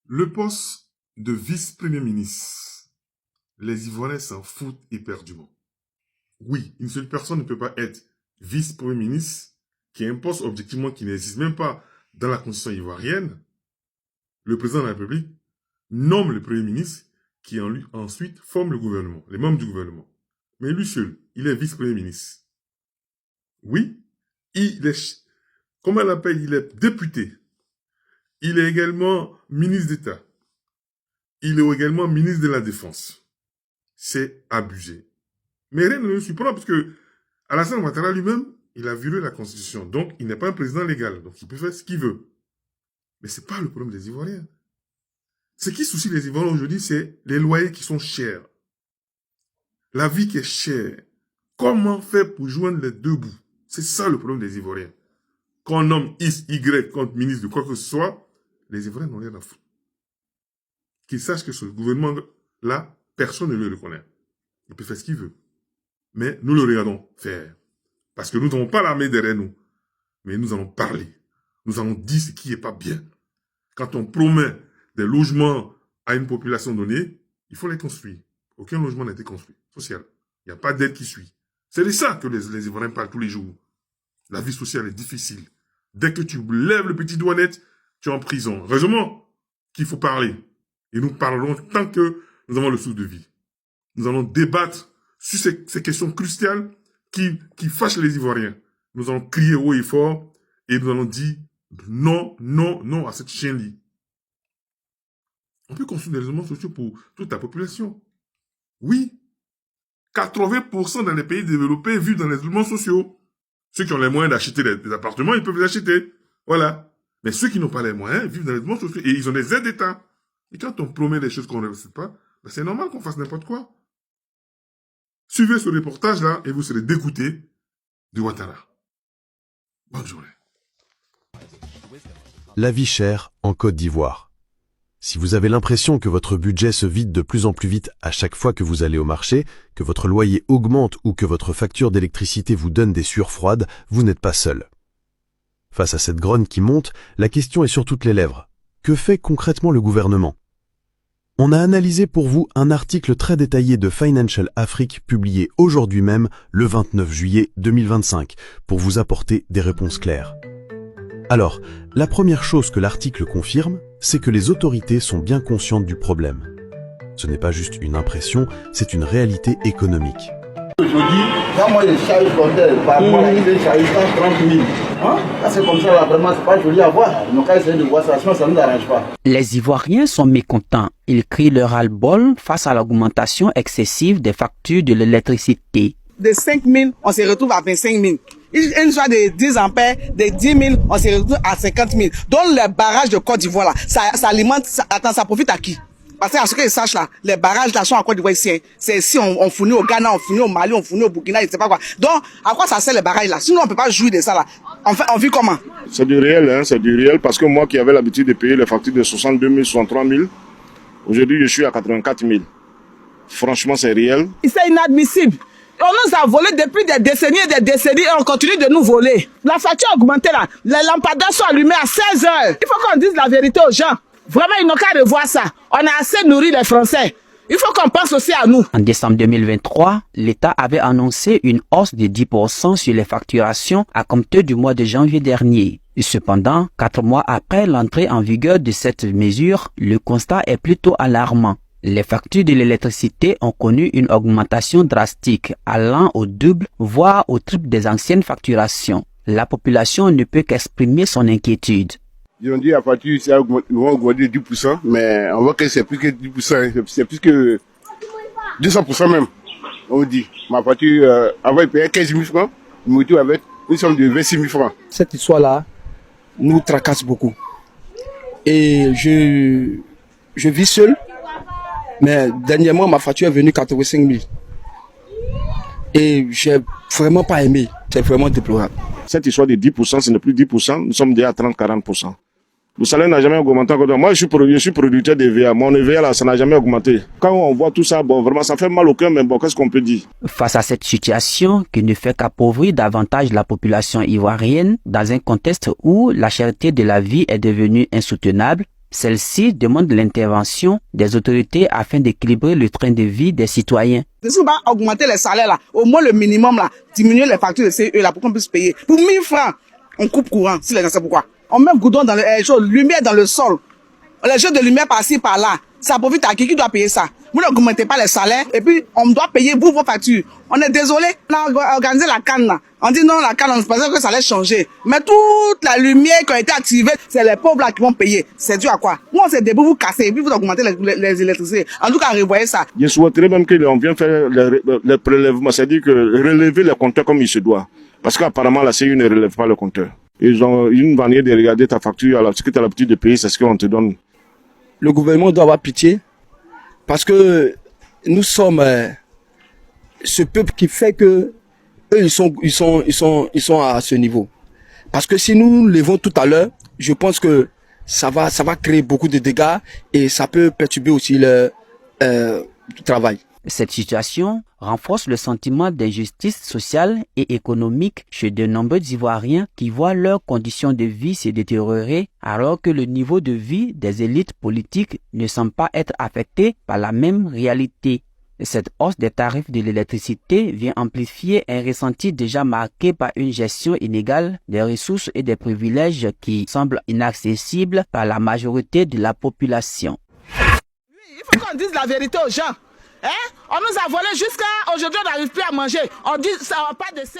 Le poste de vice-premier ministre, les Ivoiriens s'en foutent éperdument. Oui, une seule personne ne peut pas être vice-premier ministre, qui est un poste objectivement qui n'existe même pas dans la constitution ivoirienne. Le président de la République nomme le premier ministre qui ensuite forme le gouvernement, les membres du gouvernement. Mais lui seul, il est vice-premier ministre. Oui, il est, comment on l'appelle, il est député. Il est également ministre d'État. Il est également ministre de la Défense. C'est abusé. Mais rien ne le surprend parce que Alassane Ouattara lui-même, il a violé la Constitution. Donc, il n'est pas un président légal. Donc, il peut faire ce qu'il veut. Mais c'est pas le problème des Ivoiriens. Ce qui soucie les Ivoiriens aujourd'hui, c'est les loyers qui sont chers. La vie qui est chère. Comment faire pour joindre les deux bouts? C'est ça le problème des Ivoiriens. Quand on nomme X, Y contre ministre de quoi que ce soit, les Ivoiriens n'ont rien à foutre. Qu'ils sachent que ce gouvernement-là, personne ne le reconnaît. Il peut faire ce qu'il veut. Mais nous le regardons faire. Parce que nous n'avons pas l'armée derrière nous. Mais nous allons parler. Nous allons dire ce qui n'est pas bien. Quand on promet des logements à une population donnée, il faut les construire. Aucun logement n'a été construit. Social. Il n'y a pas d'aide qui suit. C'est de ça que les Ivoiriens parlent tous les jours. La vie sociale est difficile. Dès que tu lèves le petit doigt net, tu es en prison. Heureusement qu'il faut parler. Et nous parlerons tant que nous avons le souffle de vie. Nous allons débattre sur ces questions cruciales qui fâchent les Ivoiriens. Nous allons crier haut et fort et nous allons dire non, non, non à cette chienlit. On peut construire des logements sociaux pour toute la population. Oui. 80% dans les pays développés vivent dans les logements sociaux. Ceux qui ont les moyens d'acheter des appartements, ils peuvent les acheter. Voilà. Mais ceux qui n'ont pas les moyens vivent dans les logements sociaux et ils ont des aides d'État. Et quand on promet des choses qu'on ne respecte pas, ben c'est normal qu'on fasse n'importe quoi. Suivez ce reportage-là et vous serez dégoûtés de Ouattara. Bonne journée. La vie chère en Côte d'Ivoire. Si vous avez l'impression que votre budget se vide de plus en plus vite à chaque fois que vous allez au marché, que votre loyer augmente ou que votre facture d'électricité vous donne des sueurs froides, vous n'êtes pas seul. Face à cette grogne qui monte, la question est sur toutes les lèvres. Que fait concrètement le gouvernement? On a analysé pour vous un article très détaillé de Financial Afrique publié aujourd'hui même, le 29 juillet 2025, pour vous apporter des réponses claires. Alors, la première chose que l'article confirme, c'est que les autorités sont bien conscientes du problème. Ce n'est pas juste une impression, c'est une réalité économique. Aujourd'hui, quand moi je charge compteur, par mois, il est chargé 30 000. Hein? Là, c'est comme ça, là, vraiment, c'est pas joli à voir. Donc, quand essayer de voir ça, sinon ça ne nous arrange pas. Les Ivoiriens sont mécontents. Ils crient leur ras-le-bol face à l'augmentation excessive des factures de l'électricité. De 5 000, on se retrouve à 25 000. Une soit de 10 ampères, de 10 000, on se retrouve à 50 000. Donc, les barrages de Côte d'Ivoire, là, ça alimente, ça profite à qui? Parce que à ce que je sache là, les barrages là sont en Côte d'Ivoire ici. C'est ici, on fournit au Ghana, on fournit au Mali, on fournit au Burkina, je sais pas quoi. Donc, à quoi ça sert les barrages là? Sinon, on peut pas jouir de ça là. On vit comment? C'est du réel, hein, c'est du réel. Parce que moi qui avais l'habitude de payer les factures de 62 000, 63 000, aujourd'hui je suis à 84 000. Franchement, c'est réel. C'est inadmissible. On nous a volé depuis des décennies et on continue de nous voler. La facture a augmenté là. Les lampadaires sont allumés à 16 heures. Il faut qu'on dise la vérité aux gens. Vraiment, ils n'ont qu'à revoir ça. On a assez nourri les Français. Il faut qu'on pense aussi à nous. En décembre 2023, l'État avait annoncé une hausse de 10% sur les facturations à compter du mois de janvier dernier. Cependant, 4 mois après l'entrée en vigueur de cette mesure, le constat est plutôt alarmant. Les factures de l'électricité ont connu une augmentation drastique, allant au double, voire au triple des anciennes facturations. La population ne peut qu'exprimer son inquiétude. Ils ont dit la facture ici vont augmenter de 10%, mais on voit que c'est plus que 10%, c'est plus que 200% même. On dit, ma facture, avant il payait 15 000 francs, je me retrouve avec une somme de 26 000 francs. Cette histoire-là nous tracasse beaucoup. Et je vis seul. Mais dernièrement, ma facture est venue 85 000. Et j'ai vraiment pas aimé. C'est vraiment déplorable. Cette histoire de 10%, ce n'est plus 10%, nous sommes déjà à 30-40%. Le salaire n'a jamais augmenté encore. Moi, je suis producteur d'EVA. Mon EVA, là, ça n'a jamais augmenté. Quand on voit tout ça, bon, vraiment, ça fait mal au cœur, mais bon, qu'est-ce qu'on peut dire? Face à cette situation qui ne fait qu'appauvrir davantage la population ivoirienne, dans un contexte où la cherté de la vie est devenue insoutenable, Celle-ci demande l'intervention des autorités afin d'équilibrer le train de vie des citoyens. Si on va augmenter les salaires là, au moins le minimum là, diminuer les factures de CE là pour qu'on puisse payer. Pour 1000 francs, on coupe courant, si les gens savent pourquoi. On met goudron dans lumière dans le sol. Les jeux de lumière par-ci par-là, ça profite à qui doit payer ça? Vous n'augmentez pas les salaires et puis on doit payer pour vos factures. On est désolé, on a organisé la canne là. On dit non, la canne, on pensait que ça allait changer. Mais toute la lumière qui a été activée, c'est les pauvres là qui vont payer. C'est dû à quoi? Nous, on s'est debout, vous casser et puis vous augmentez les électricités. En tout cas, revoyez ça. Je souhaiterais même qu'on vienne faire les prélèvements, c'est-à-dire que relever les compteurs comme il se doit. Parce qu'apparemment, la CU ne relève pas le compteur. Ils ont une manière de regarder ta facture, alors ce que tu as l'habitude de payer, c'est ce qu'on te donne. Le gouvernement doit avoir pitié parce que nous sommes ce peuple qui fait que eux ils sont à ce niveau. Parce que si nous levons tout à l'heure, je pense que ça va créer beaucoup de dégâts et ça peut perturber aussi le travail. Cette situation renforce le sentiment d'injustice sociale et économique chez de nombreux Ivoiriens qui voient leurs conditions de vie se détériorer alors que le niveau de vie des élites politiques ne semble pas être affecté par la même réalité. Cette hausse des tarifs de l'électricité vient amplifier un ressenti déjà marqué par une gestion inégale des ressources et des privilèges qui semblent inaccessibles par la majorité de la population. Il faut qu'on dise la vérité aux gens. Hein? On nous a volé jusqu'à aujourd'hui, on n'arrive plus à manger. On dit ça va pas de CIE.